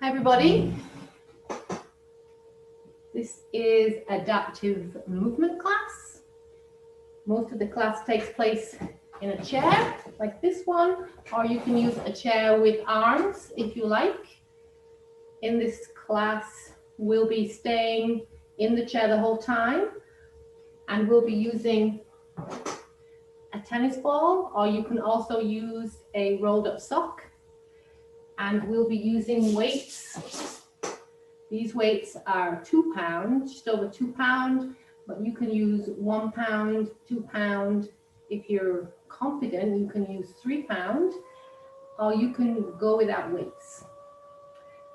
Hi everybody. This is adaptive movement class. Most of the class takes place in a chair like this one, or you can use a chair with arms if you like. In this class, we'll be staying in the chair the whole time, and we'll be using a tennis ball, or you can also use a rolled up sock, and we'll be using weights. These weights are 2 pounds, just over 2 pounds, but you can use 1 pound, 2 pound. If you're confident, you can use 3 pounds, or you can go without weights.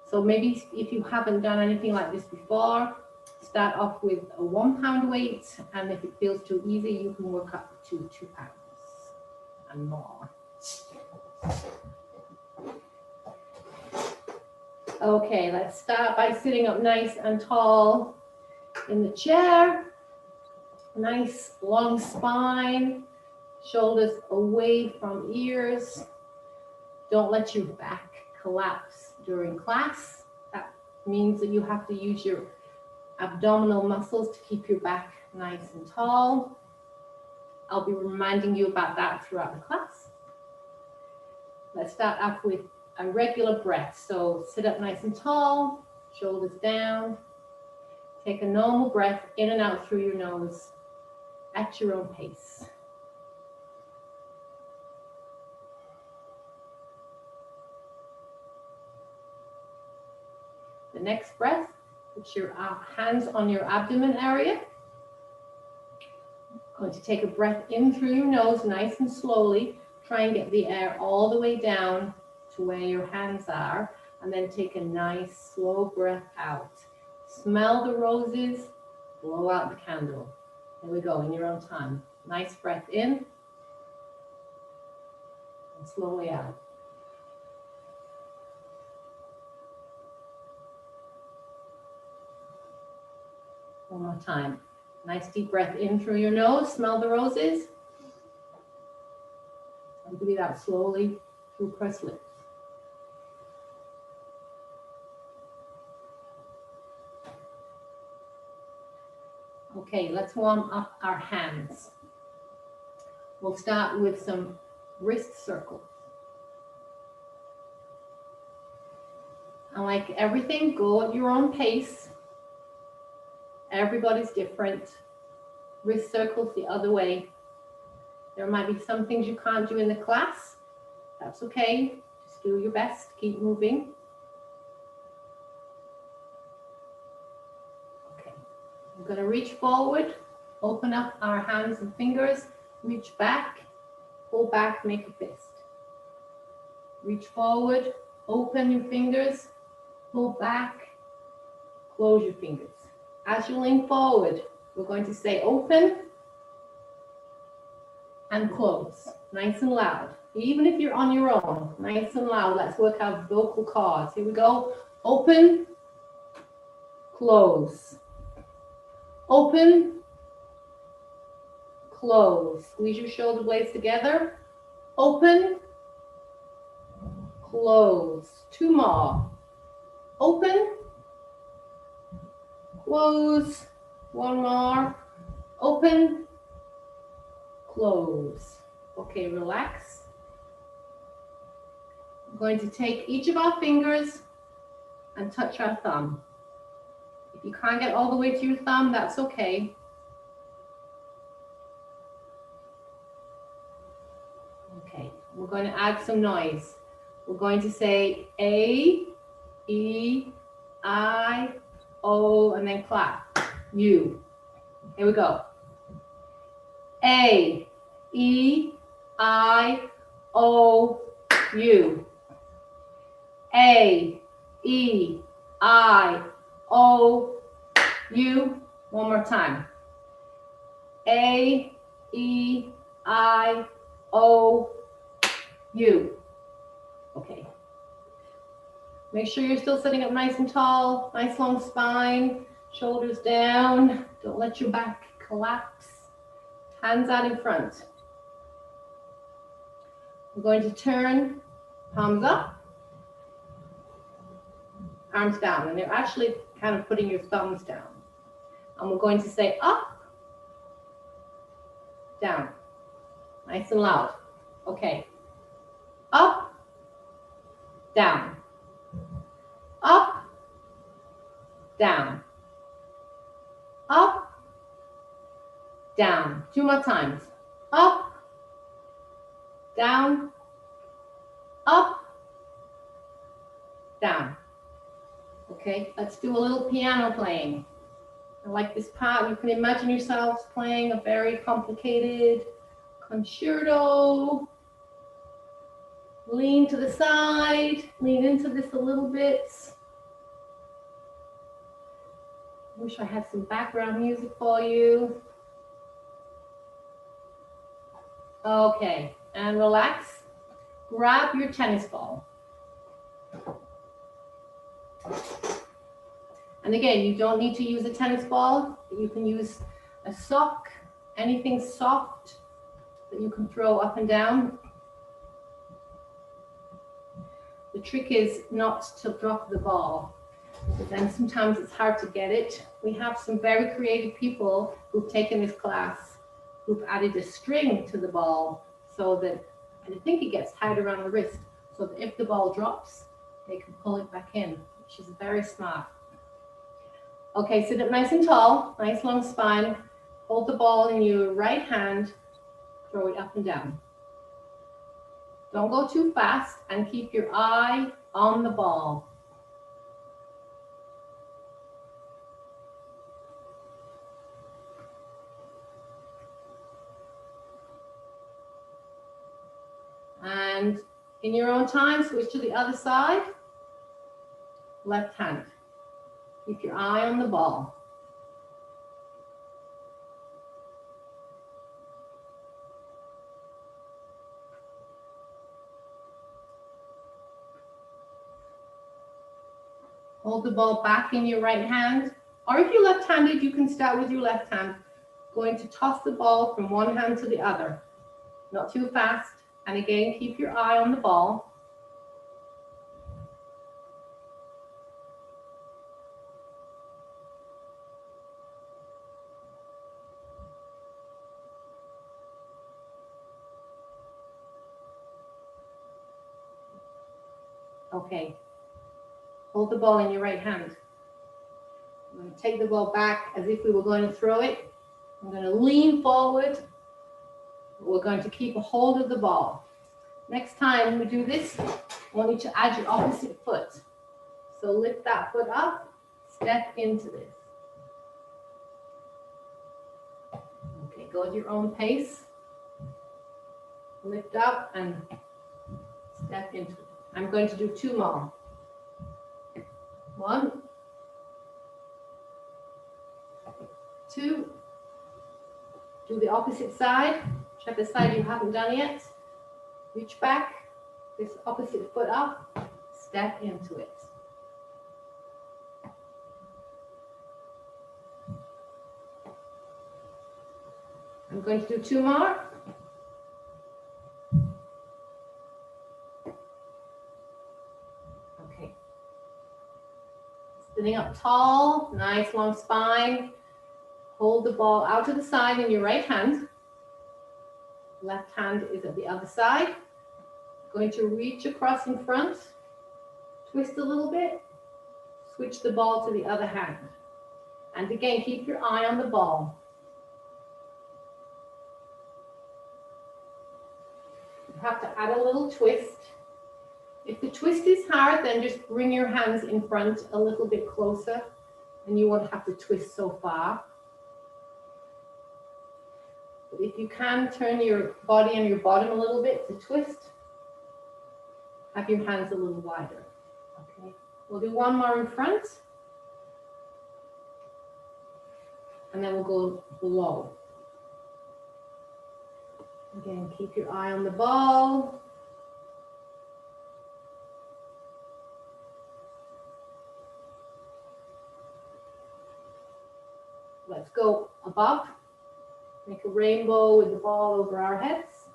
So maybe if you haven't done anything like this before, start off with a 1 pound weight, and if it feels too easy, you can work up to 2 pounds and more. Okay, let's start by sitting up nice and tall in the chair. Nice long spine, shoulders away from ears. Don't let your back collapse during class. That means that you have to use your abdominal muscles to keep your back nice and tall. I'll be reminding you about that throughout the class. Let's start off with a regular breath. So sit up nice and tall, shoulders down. Take a normal breath in and out through your nose at your own pace. The next breath, put your hands on your abdomen area. Going to take a breath in through your nose nice and slowly. Try and get the air all the way down to where your hands are, and then take a nice slow breath out. Smell the roses, blow out the candle. Here we go, in your own time. Nice breath in, and slowly out. One more time. Nice deep breath in through your nose, smell the roses, and breathe out slowly through pursed lips. Okay, let's warm up our hands. We'll start with some wrist circles. And like everything, go at your own pace. Everybody's different. Wrist circles the other way. There might be some things you can't do in the class. That's okay. Just do your best. Keep moving. We're going to reach forward, open up our hands and fingers, reach back, pull back, make a fist. Reach forward, open your fingers, pull back, close your fingers. As you lean forward, we're going to say open and close, nice and loud. Even if you're on your own, nice and loud. Let's work out vocal cords. Here we go. Open, close. Open, close. Squeeze your shoulder blades together. Open, close. 2 more. Open, close. 1 more. Open, close. Okay, relax. I'm going to take each of our fingers and touch our thumb. If you can't get all the way to your thumb, that's okay. Okay, we're going to add some noise. We're going to say A, E, I, O, and then clap. U. Here we go. A, E, I, O, U. A, E, I, O, U. One more time. A, E, I, O, U. Okay. Make sure you're still sitting up nice and tall, nice long spine, shoulders down. Don't let your back collapse. Hands out in front. We're going to turn palms up. arms down, and you're actually kind of putting your thumbs down. And we're going to say up, down, nice and loud. Okay, up, down, up, down, up, down. 2 more times. Up, down, up, down. Okay, let's do a little piano playing. I like this part. You can imagine yourselves playing a very complicated concerto. Lean to the side, lean into this a little bit. Wish I had some background music for you. Okay, and relax. Grab your tennis ball. And again, you don't need to use a tennis ball. You can use a sock, anything soft that you can throw up and down. The trick is not to drop the ball, but then sometimes it's hard to get it. We have some very creative people who've taken this class, who've added a string to the ball so that, and I think it gets tied around the wrist, so that if the ball drops, they can pull it back in, which is very smart. Okay, sit up nice and tall, nice long spine. Hold the ball in your right hand, throw it up and down. Don't go too fast and keep your eye on the ball. And in your own time, switch to the other side. Left hand. Keep your eye on the ball. Hold the ball back in your right hand. Or if you're left-handed, you can start with your left hand. Going to toss the ball from one hand to the other. Not too fast. And again, keep your eye on the ball. Okay. Hold the ball in your right hand. I'm going to take the ball back as if we were going to throw it. I'm going to lean forward. We're going to keep a hold of the ball. Next time we do this, I want you to add your opposite foot. So lift that foot up, step into this. Okay, go at your own pace. Lift up and step into it. I'm going to do 2 more. 1, 2. Do the opposite side. Check the side you haven't done yet. Reach back, this opposite foot up, step into it. I'm going to do 2 more. Okay. Sitting up tall, nice long spine. Hold the ball out to the side in your right hand. Left hand is at the other side. Going to reach across in front, twist a little bit, switch the ball to the other hand. And again, keep your eye on the ball. You have to add a little twist. If the twist is hard, then just bring your hands in front a little bit closer, and you won't have to twist so far. But if you can turn your body and your bottom a little bit to twist, have your hands a little wider. Okay, we'll do 1 more in front, and then we'll go below. Again, keep your eye on the ball. Let's go above. Make a rainbow with the ball over our heads.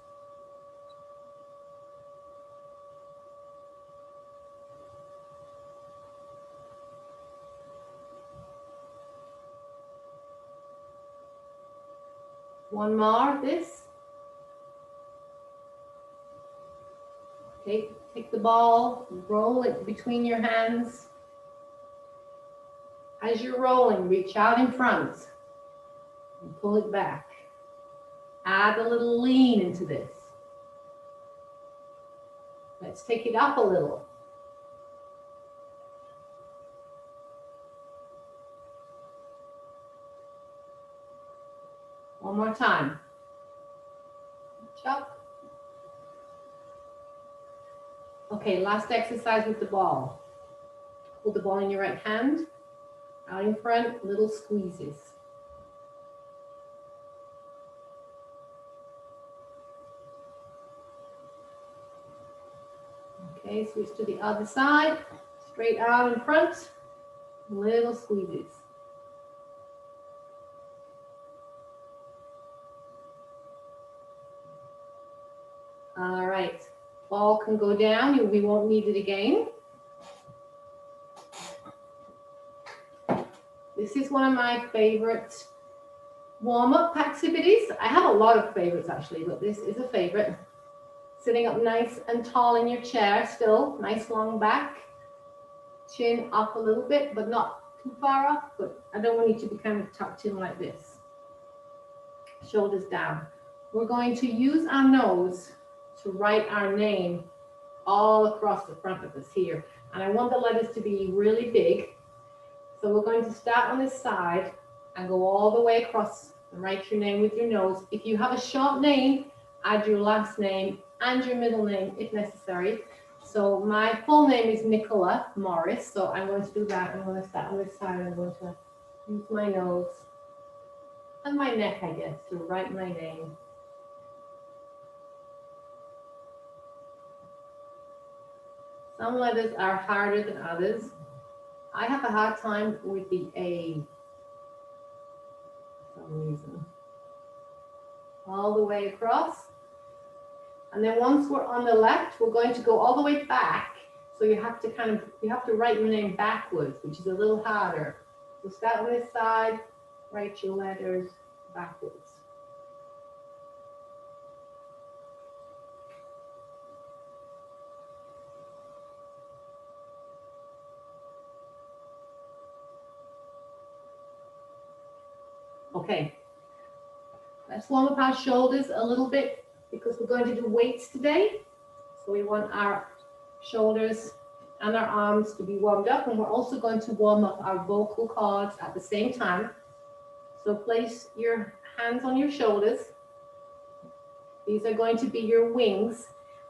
One more of this. Take the ball, roll it between your hands. As you're rolling, reach out in front and pull it back. Add a little lean into this. Let's take it up a little. One more time. Reach up. Okay, last exercise with the ball. Hold the ball in your right hand. Out in front, little squeezes. Okay, switch to the other side. Straight out in front, little squeezes. All right, ball can go down. We won't need it again. This is one of my favorite warm-up activities. I have a lot of favorites actually, but this is a favorite. Sitting up nice and tall in your chair still, nice long back. Chin up a little bit, but not too far up, but I don't want you to be kind of tucked in like this. Shoulders down. We're going to use our nose to write our name all across the front of us here. And I want the letters to be really big. So we're going to start on this side and go all the way across and write your name with your nose. If you have a short name, add your last name and your middle name if necessary. So my full name is Nicola Morris. So I'm going to do that. I'm going to start on this side. I'm going to use my nose and my neck, I guess, to write my name. Some letters are harder than others. I have a hard time with the A for some reason. All the way across. And then once we're on the left, we're going to go all the way back. So you have to write your name backwards, which is a little harder. So start on this side, write your letters backwards. Okay, let's warm up our shoulders a little bit because we're going to do weights today. So we want our shoulders and our arms to be warmed up, and we're also going to warm up our vocal cords at the same time. So place your hands on your shoulders. These are going to be your wings,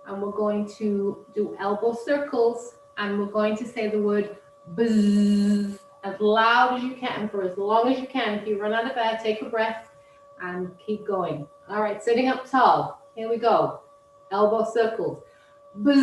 and we're going to do elbow circles, and we're going to say the word buzz as loud as you can for as long as you can. If you run out of air, take a breath and keep going. All right, sitting up tall. Here we go. Elbow circles. Buzz.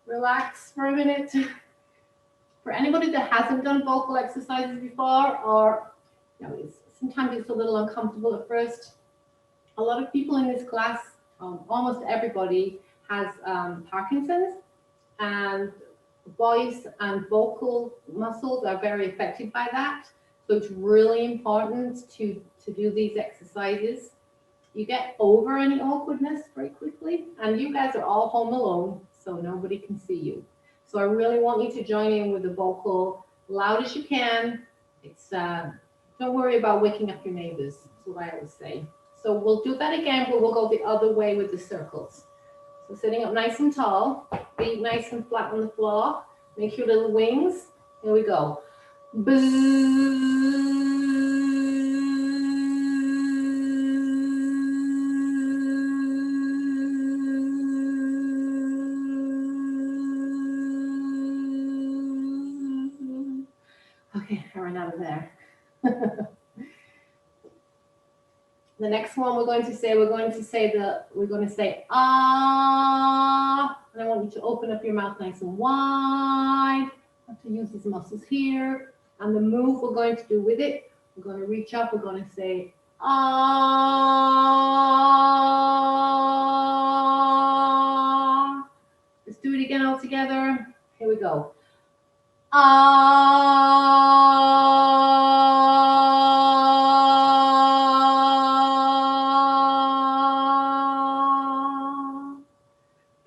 Relax for a minute. For anybody that hasn't done vocal exercises before, or sometimes it's a little uncomfortable at first. A lot of people in this class, almost everybody, has Parkinson's, and voice and vocal muscles are very affected by that. So it's really important to do these exercises. You get over any awkwardness very quickly, and you guys are all home alone, so nobody can see you. So I really want you to join in with the vocal loud as you can. It's don't worry about waking up your neighbors. That's what I always say. So we'll do that again, but we'll go the other way with the circles. So sitting up nice and tall, feet nice and flat on the floor. Make your little wings. Here we go. Buzz. Okay, I ran out of there. The next one we're going to say ah, and I want you to open up your mouth nice and wide. I have to use these muscles here. And the move we're going to do with it, we're going to reach up, we're going to say Ah. Let's do it again all together. Here we go. Ah.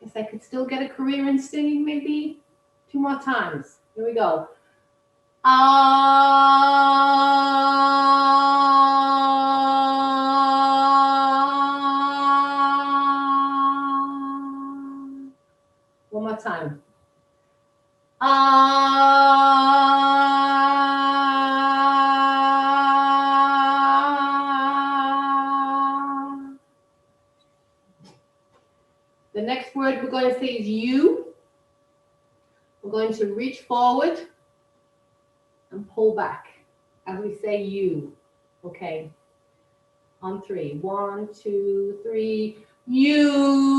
Guess I could still get a career in singing, maybe 2 more times. Here we go. One more time. The next word we're going to say is you. We're going to reach forward and pull back as we say you. Okay. On 3. 1, 2, 3. You.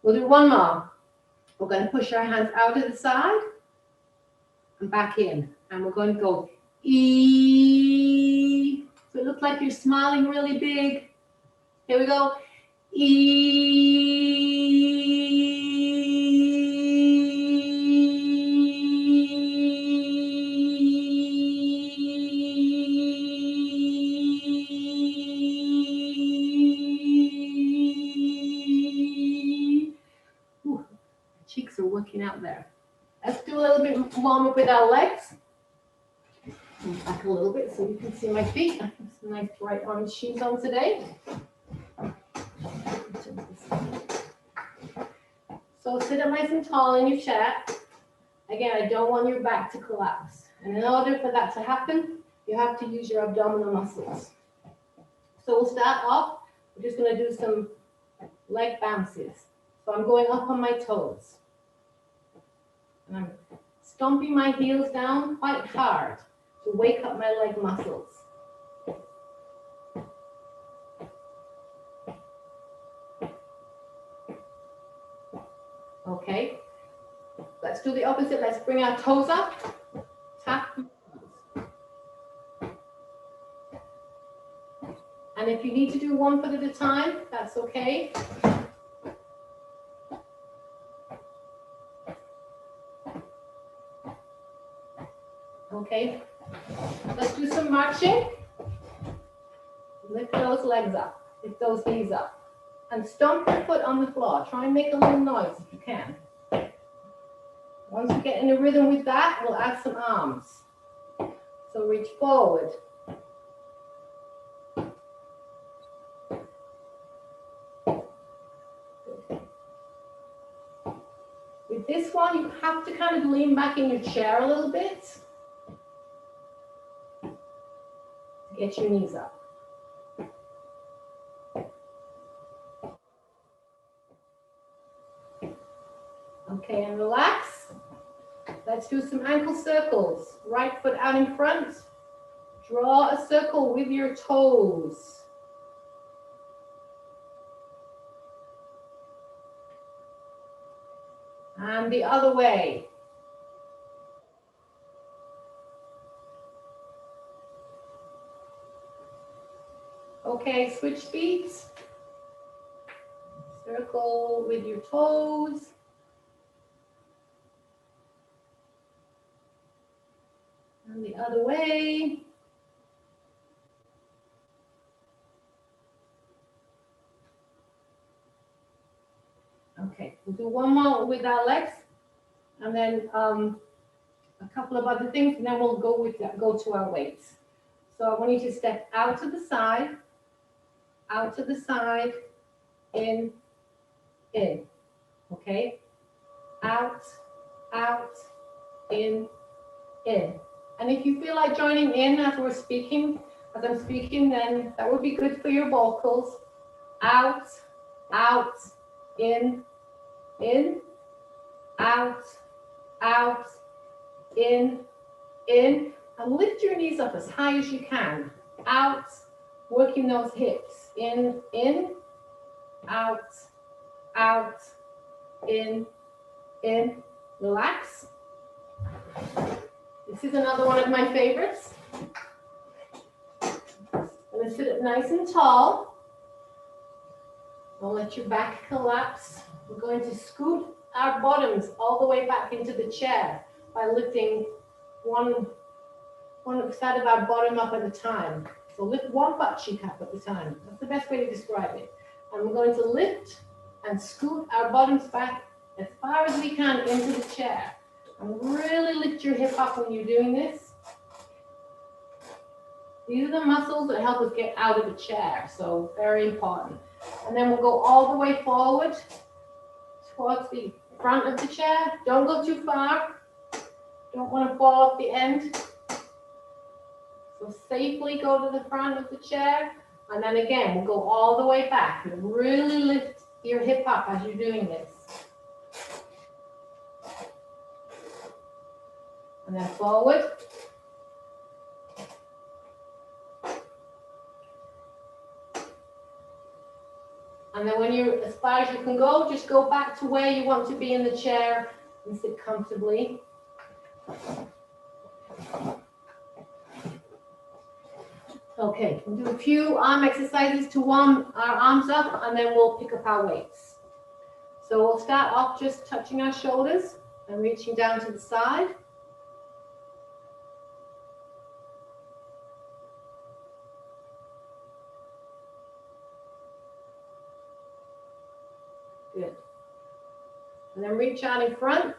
We'll do one more. We're going to push our hands out to the side and back in. And we're going to go E. So it looks like you're smiling really big. Here we go. Ooh, cheeks are working out there. Let's do a little bit warm up with our legs. Back a little bit so you can see my feet. I have some nice bright orange shoes on today. So sit up nice and tall in your chair. Again, I don't want your back to collapse. And in order for that to happen, you have to use your abdominal muscles. So we'll start off. We're just going to do some leg bounces. So I'm going up on my toes. And I'm stomping my heels down quite hard to wake up my leg muscles. Okay, let's do the opposite. Let's bring our toes up, tap. And if you need to do one foot at a time, that's okay. Okay, let's do some marching. Lift those legs up, lift those knees up. And stomp your foot on the floor. Try and make a little noise if you can. Once you get in a rhythm with that, we'll add some arms. So reach forward. With this one, you have to kind of lean back in your chair a little bit to get your knees up. Okay, and relax. Let's do some ankle circles. Right foot out in front. Draw a circle with your toes. And the other way. Okay, switch feet. Circle with your toes. And the other way. Okay, we'll do one more with our legs, and then a couple of other things, and then we'll go to our weights. So I want you to step out to the side, in, okay? Out, in. And if you feel like joining in as I'm speaking, then that would be good for your vocals. Out, in, out, in. and lift your knees up as high as you can. Out, working those hips. In, out, out, in. Relax. This is another one of my favorites. I'm going to sit up nice and tall. Don't let your back collapse. We're going to scoot our bottoms all the way back into the chair by lifting one side of our bottom up at a time. So lift one butt cheek up at a time. That's the best way to describe it. And we're going to lift and scoot our bottoms back as far as we can into the chair. And really lift your hip up when you're doing this. These are the muscles that help us get out of the chair, so very important. And then we'll go all the way forward towards the front of the chair. Don't go too far. Don't want to fall off the end. So safely go to the front of the chair. And then again, we'll go all the way back and really lift your hip up as you're doing this. And then forward. And then when you're as far as you can go, just go back to where you want to be in the chair and sit comfortably. Okay, we'll do a few arm exercises to warm our arms up, and then we'll pick up our weights. So we'll start off just touching our shoulders and reaching down to the side. Good. And then reach out in front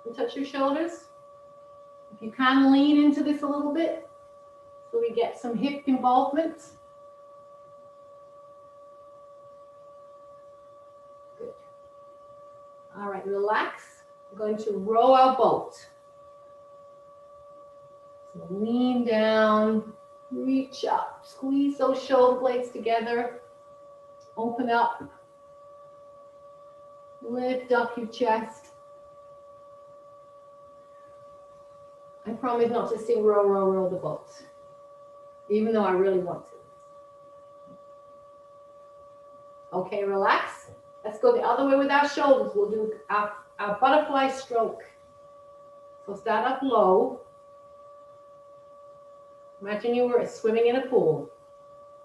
and touch your shoulders. If you can, lean into this a little bit so we get some hip involvement. Good. All right, relax. We're going to row our boat. So lean down, reach up, squeeze those shoulder blades together, open up. Lift up your chest. I promise not to sing row, row, row the boat, even though I really want to. Okay, relax. Let's go the other way with our shoulders. We'll do our butterfly stroke. So start up low. Imagine you were swimming in a pool.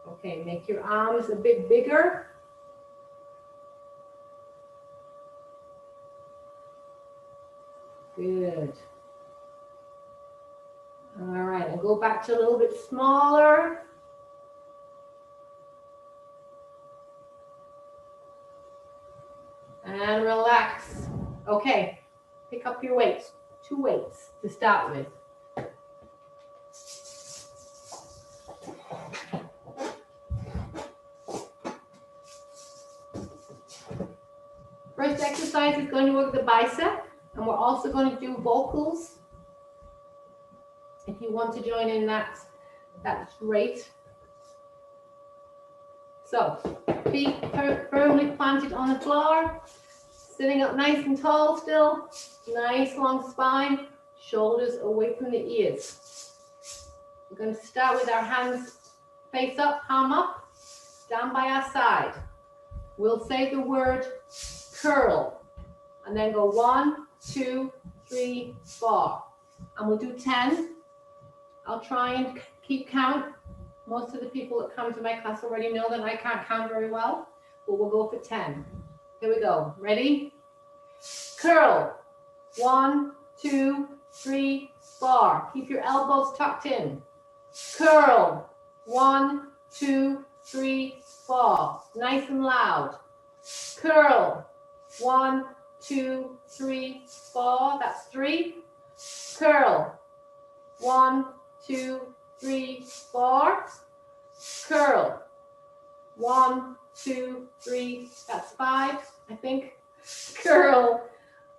Okay, make your arms a bit bigger. Good. All right, and go back to a little bit smaller. And relax. Okay, pick up your weights. 2 weights to start with. First exercise is going to work the bicep. And we're also going to do vocals. If you want to join in, that's great. So, feet firmly planted on the floor, sitting up nice and tall still, nice long spine, shoulders away from the ears. We're going to start with our hands face up, palm up, down by our side. We'll say the word curl, and then go 1, 2, 3, 4. And we'll do 10. I'll try and keep count. Most of the people that come to my class already know that I can't count very well, but we'll go for 10. Here we go. Ready? Curl. 1, 2, 3, 4. Keep your elbows tucked in. Curl. 1, 2, 3, 4. Nice and loud. Curl. 1, 2, 3, 4. That's 3. Curl. 1, 2, 3, 4. Curl. 1, 2, 3. That's 5, I think. Curl.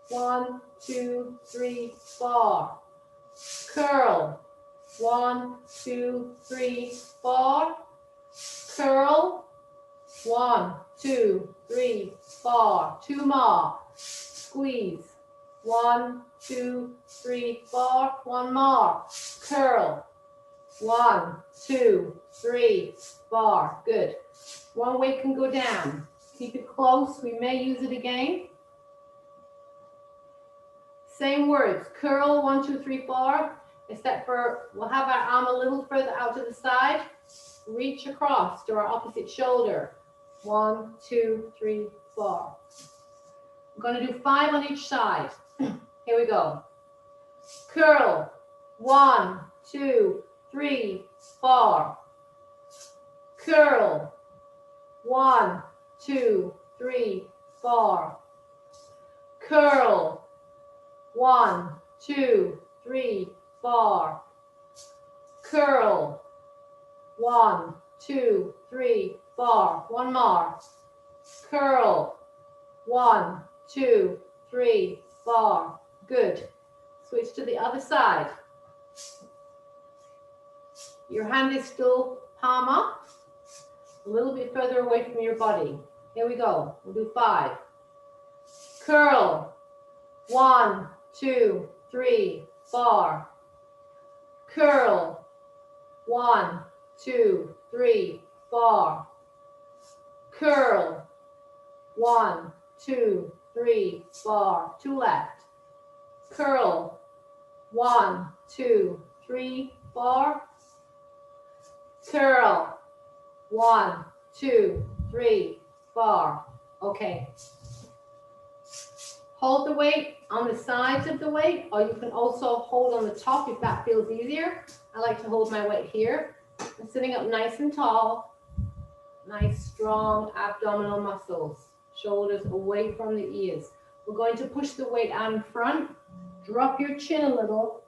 1, 2, 3, 4. Curl. 1, 2, 3, 4. Curl. 1, 2, 3, 4. 2 more. Squeeze. 1, 2, 3, 4. One more. Curl. 1, 2, 3, 4. Good. One weight can go down. Keep it close. We may use it again. Same words. Curl 1, 2, 3, 4. Except for we'll have our arm a little further out to the side. Reach across to our opposite shoulder. 1, 2, 3, 4. We're going to do 5 on each side. Here we go. Curl. 1, 2, 3, 4. Curl. 1, 2, 3, 4. Curl. 1, 2, 3, 4. Curl. 1, 2, 3, 4. One more. Curl. 1, 2, 3, 4. Good. Switch to the other side. Your hand is still palm up, a little bit further away from your body. Here we go. We'll do 5. Curl. 1, 2, 3, 4. Curl. 1, 2, 3, 4. Curl. 1, 2, 3, 4. 2 left. Curl. 1, 2, 3, 4. Curl. 1, 2, 3, 4. Okay. Hold the weight on the sides of the weight, or you can also hold on the top if that feels easier. I like to hold my weight here. I'm sitting up nice and tall. Nice, strong abdominal muscles. Shoulders away from the ears. We're going to push the weight out in front. Drop your chin a little.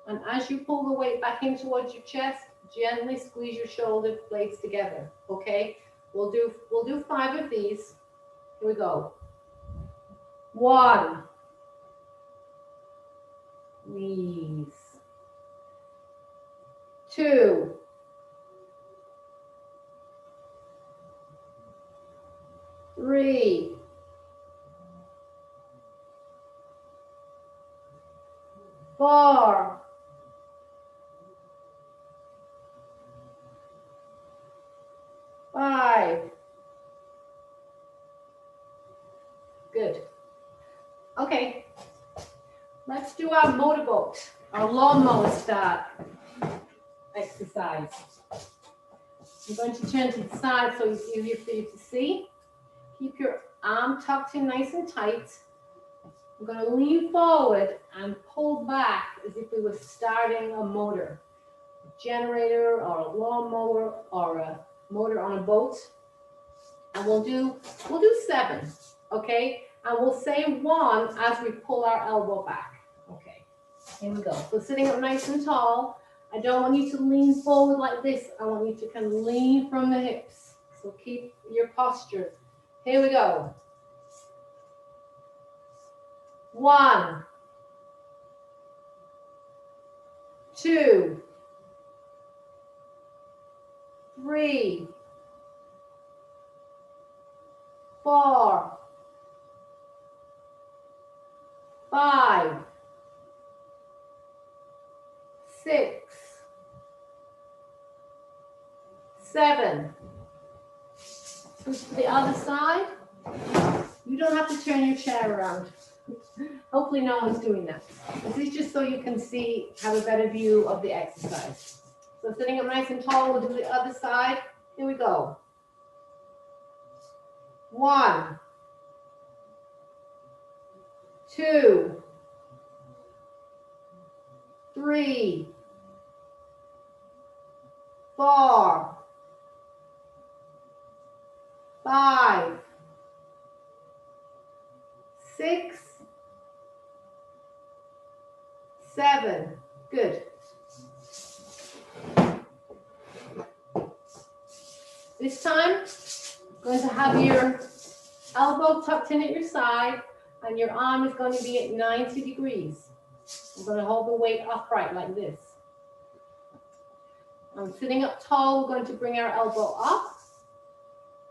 And as you pull the weight back in towards your chest, gently squeeze your shoulder blades together. Okay? We'll do 5 of these. Here we go. 1. Knees. 2. 3. 4. 5. Good. Okay. Let's do our motorboat, our lawnmower start exercise. I'm going to turn to the side so it's easier for you to see. Keep your arm tucked in nice and tight. I'm going to lean forward and pull back as if we were starting a motor, a generator or a lawnmower or a motor on a boat. And we'll do 7, okay? And we'll say 1 as we pull our elbow back. Okay, here we go. So sitting up nice and tall. I don't want you to lean forward like this. I want you to kind of lean from the hips. So keep your posture. Here we go. 1, 2, 3, 4, 5, 6, 7. Switch to the other side. You don't have to turn your chair around. Hopefully no one's doing that. This is just so you can see, have a better view of the exercise. So sitting up nice and tall, we'll do the other side. Here we go. 1, 2, 3, 4, 5, 6, 7. Good. This time, you're going to have your elbow tucked in at your side, and your arm is going to be at 90 degrees. I'm going to hold the weight upright like this. I'm sitting up tall. We're going to bring our elbow up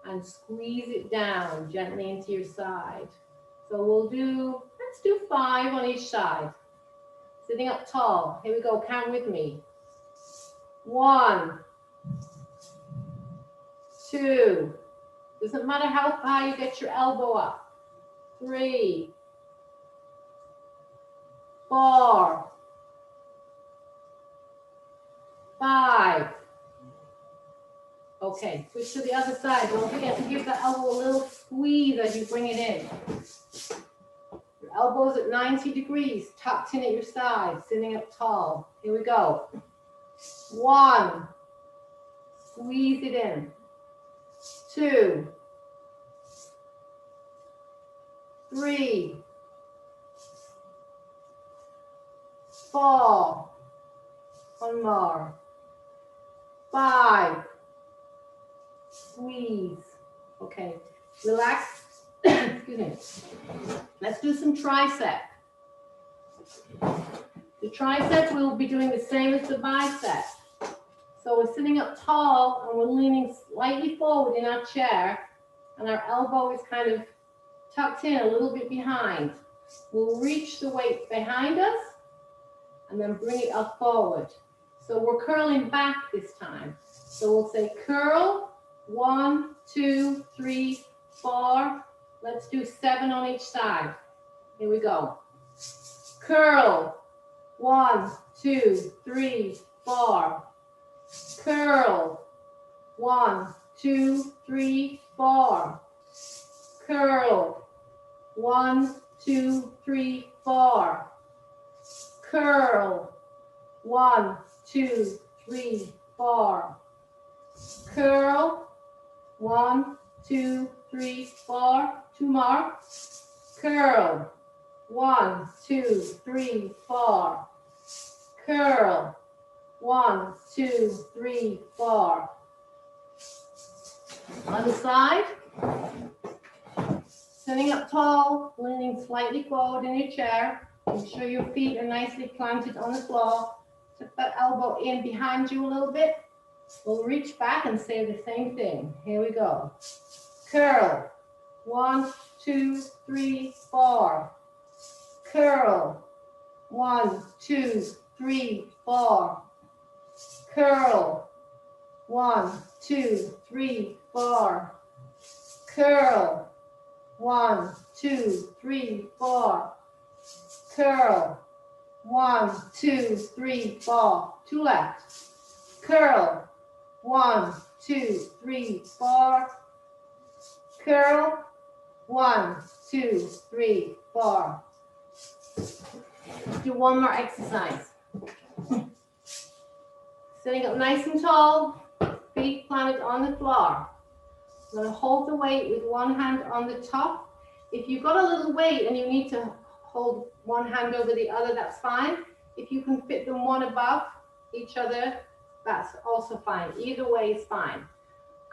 and squeeze it down gently into your side. So we'll do Let's do 5 on each side. Sitting up tall. Here we go. Count with me. 1, 2. Doesn't matter how high you get your elbow up. 3, 4, 5. Okay, switch to the other side. Don't forget to give the elbow a little squeeze as you bring it in. Your elbows at 90 degrees, tucked in at your side, sitting up tall. Here we go. 1, squeeze it in. 2, 3, 4. One more. 5. Squeeze. Okay. Relax. Excuse me. Let's do some tricep. The tricep, we'll be doing the same as the bicep. So we're sitting up tall and we're leaning slightly forward in our chair, and our elbow is kind of tucked in a little bit behind. We'll reach the weight behind us and then bring it up forward. So we're curling back this time. So we'll say curl, 1, 2, 3, 4. Let's do 7 on each side. Here we go. Curl, 1, 2, 3, 4. Curl, 1, 2, 3, 4. Curl, 1, 2, 3, 4. Curl, 1, 2, 3, 4. Curl, 1, 2, 3, 4. 2 more. Curl, 1, 2, 3, 4. Curl, 1, 2, 3, 4. Other side. Sitting up tall, leaning slightly forward in your chair. Make sure your feet are nicely planted on the floor. Tuck that elbow in behind you a little bit. We'll reach back and say the same thing. Here we go. Curl. 1, 2, 3, 4. Curl. 1, 2, 3, 4. Curl. 1, 2, 3, 4. Curl. 1, 2, 3, 4. Curl. 1, 2, 3, 4. 2 left. Curl. 1, 2, 3, 4. Curl. 1, 2, 3, 4. Do one more exercise. Sitting up nice and tall, feet planted on the floor. I'm going to hold the weight with one hand on the top. If you've got a little weight and you need to hold one hand over the other, that's fine. If you can fit them one above each other, that's also fine. Either way is fine.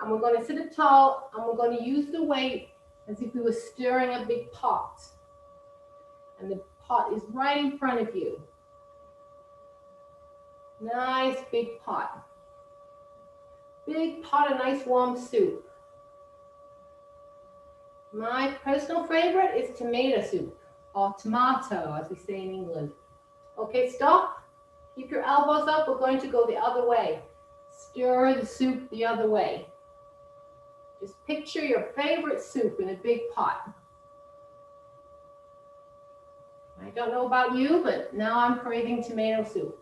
And we're going to sit up tall and we're going to use the weight as if we were stirring a big pot. And the pot is right in front of you. Nice big pot. Big pot of nice warm soup. My personal favorite is tomato soup, or tomato as we say in England. Okay, stop. Keep your elbows up. We're going to go the other way. Stir the soup the other way. Just picture your favorite soup in a big pot. I don't know about you, but now I'm craving tomato soup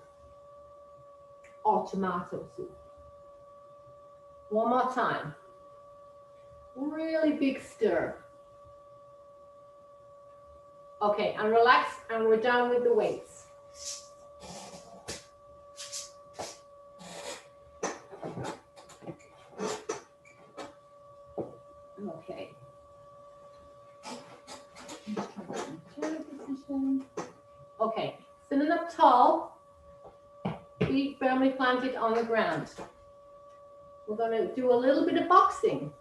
or tomato soup. One more time. Really big stir. Okay, and relax, and we're done with the weights. Okay. Okay, sitting up tall, feet firmly planted on the ground. We're going to do a little bit of boxing.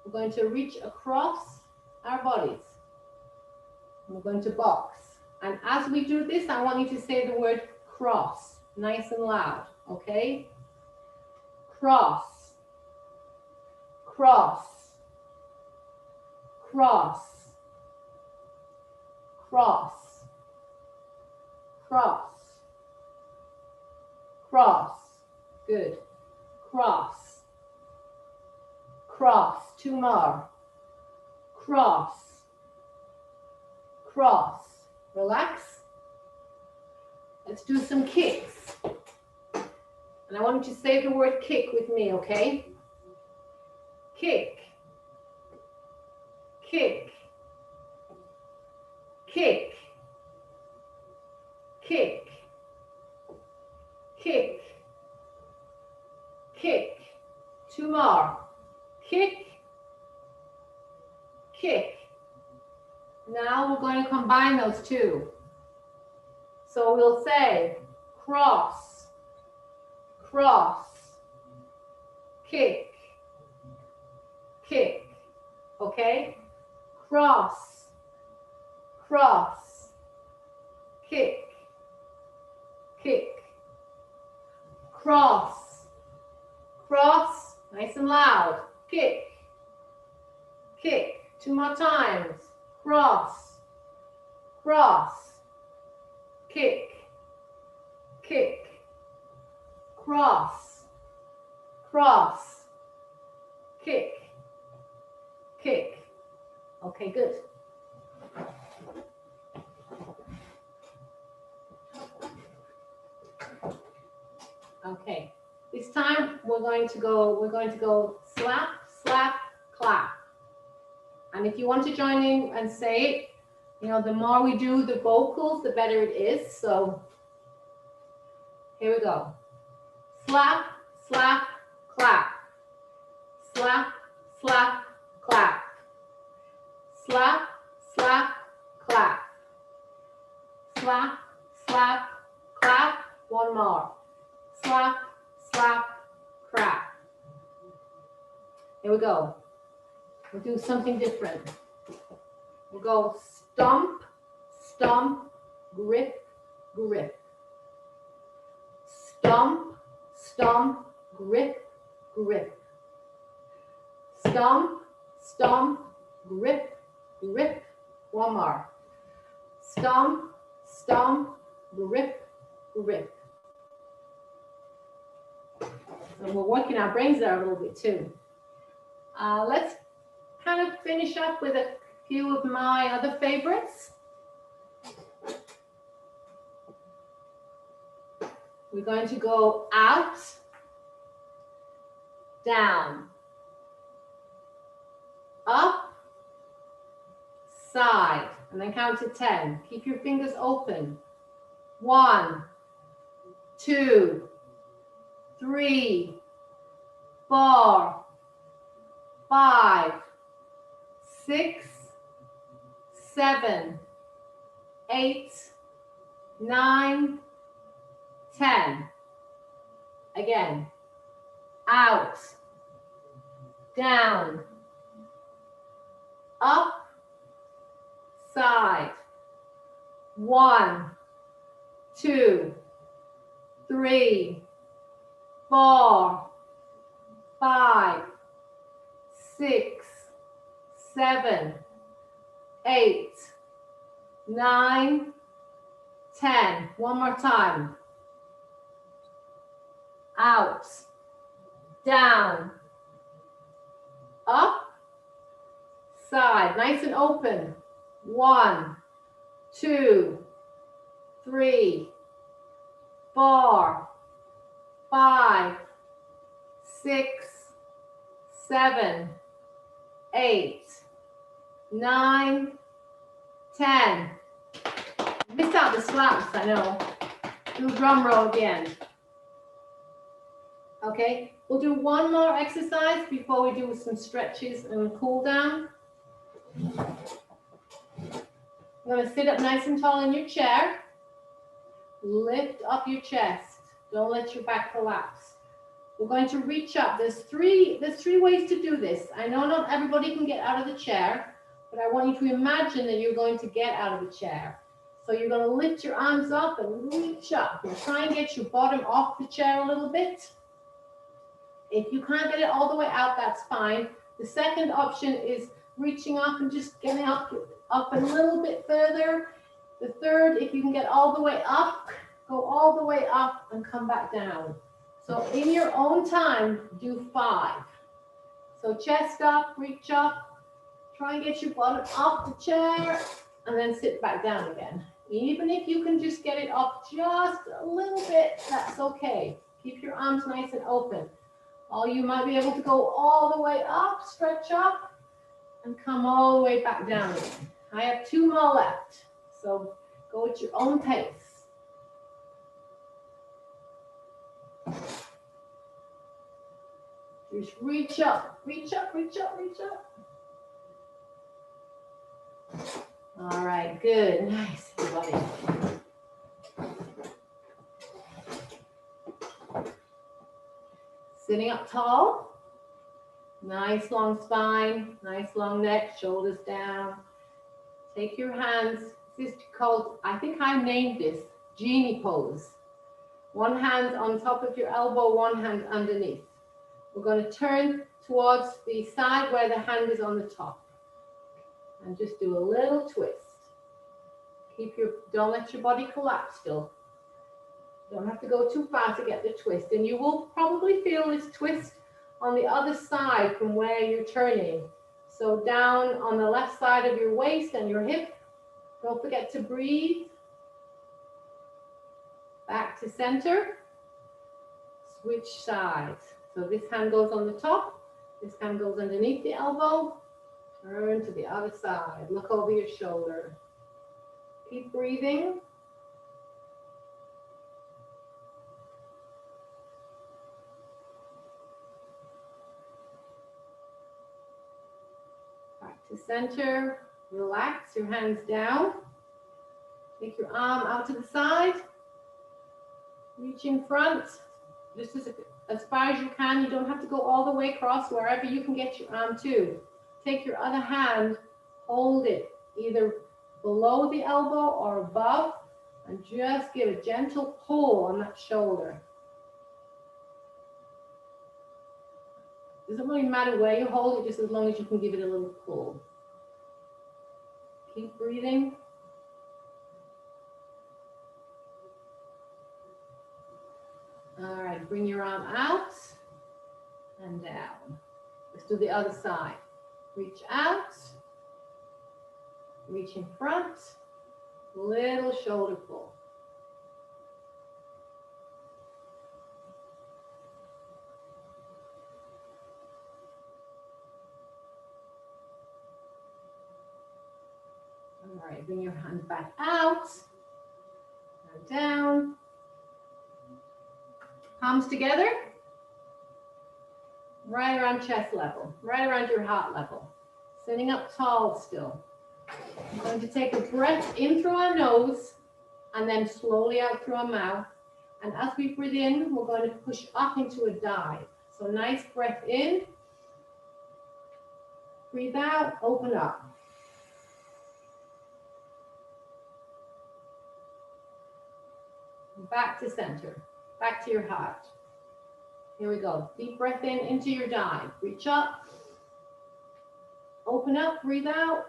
We're going to reach across our bodies. We're going to box. And as we do this, I want you to say the word cross, nice and loud, okay? Cross, cross, cross, cross, cross, cross. Good. Cross, cross. Two more. Cross, cross. Relax. Let's do some kicks. And I want you to say the word kick with me, okay? Kick, kick, kick, kick, kick, kick. Two more. Kick, kick. Now we're going to combine those two. So we'll say cross, cross, kick, kick. Okay? Cross, cross, kick, kick. Cross, cross, nice and loud. Kick, kick. Two more times. Cross, cross, kick, kick. Cross, cross, kick, kick. Okay, good. Okay, this time we're going to go slap, slap, clap. And if you want to join in and say it, you know, the more we do the vocals, the better it is. So here we go. Slap, slap, clap. Slap, slap, clap. Slap, slap, clap. Slap, slap, clap. One more. Slap, slap, clap. Here we go. We'll do something different. We'll go stomp, stomp, grip, grip. Stomp, stomp, grip, grip. Stomp, stomp, grip, grip. One more. Stomp, stomp, grip, grip. And we're working our brains there a little bit too. Let's kind of finish up with a few of my other favorites. We're going to go out, down, up, side, and then count to 10. Keep your fingers open. 1, 2, 3, 4, 5, 6, 7, 8, 9, 10. Again. Out, down, up, side. 1, 2, 3, 4, 5, 6, 7, 8, 9, 10. One more time. Out, down, up, side. Nice and open. 1, 2, 3, 4, 5, 6, 7, 8, 9, 10. Missed out the slaps, I know. Do drum roll again. Okay, we'll do one more exercise before we do some stretches and cool down. I'm going to sit up nice and tall in your chair. Lift up your chest. Don't let your back collapse. We're going to reach up. There's three ways to do this. I know not everybody can get out of the chair, but I want you to imagine that you're going to get out of the chair. So you're going to lift your arms up and reach up. And try and get your bottom off the chair a little bit. If you can't get it all the way out, that's fine. The second option is reaching up and just getting up a little bit further. The third, if you can get all the way up, go all the way up and come back down. So in your own time, do 5. So chest up, reach up, try and get your bottom off the chair, and then sit back down again. Even if you can just get it up just a little bit, that's okay. Keep your arms nice and open. Or you might be able to go all the way up, stretch up, and come all the way back down again. I have 2 more left, so go at your own pace. Just reach up, reach up, reach up, reach up. All right, good, nice, everybody. Sitting up tall, nice long spine, nice long neck, shoulders down. Take your hands, this is called, I think I named this, Genie Pose. One hand on top of your elbow, one hand underneath. We're going to turn towards the side where the hand is on the top. And just do a little twist. Don't let your body collapse still. Don't have to go too far to get the twist. And you will probably feel this twist on the other side from where you're turning. So down on the left side of your waist and your hip. Don't forget to breathe. Back to center. Switch sides. So this hand goes on the top. This hand goes underneath the elbow. Turn to the other side. Look over your shoulder. Keep breathing. Back to center. Relax your hands down. Take your arm out to the side. Reach in front. Just as far as you can. You don't have to go all the way across, wherever you can get your arm to. Take your other hand, hold it either below the elbow or above, and just give a gentle pull on that shoulder. Doesn't really matter where you hold it, just as long as you can give it a little pull. Keep breathing. All right, bring your arm out and down. Let's do the other side. Reach out, reach in front, little shoulder pull. All right, bring your hand back out and down. Palms together, right around chest level, right around your heart level. Sitting up tall still. I'm going to take a breath in through our nose and then slowly out through our mouth. And as we breathe in, we're going to push up into a dive. So nice breath in. Breathe out, open up. Back to center. Back to your heart. Here we go. Deep breath in into your dive. Reach up. Open up, breathe out.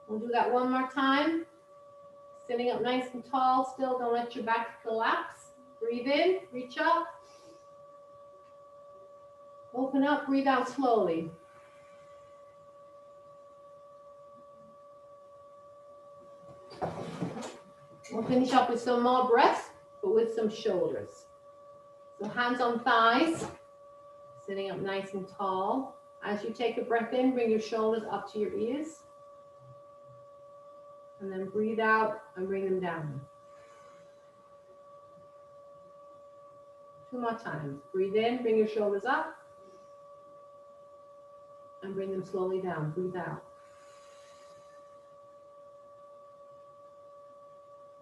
We'll do that one more time. Sitting up nice and tall still. Don't let your back collapse. Breathe in, reach up. Open up, breathe out slowly. We'll finish up with some more breath, but with some shoulders. So hands on thighs, sitting up nice and tall. As you take a breath in, bring your shoulders up to your ears. And then breathe out and bring them down. 2 more times. Breathe in, bring your shoulders up. And bring them slowly down. Breathe out.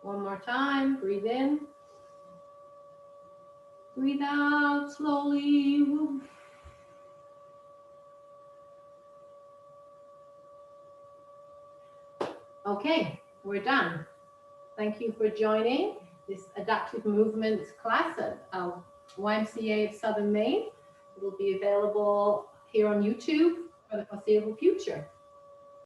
1 more time. Breathe in. Breathe out slowly. Okay, we're done. Thank you for joining this adaptive movements class. I'll YMCA of Southern Maine. It will be available here on YouTube for the foreseeable future.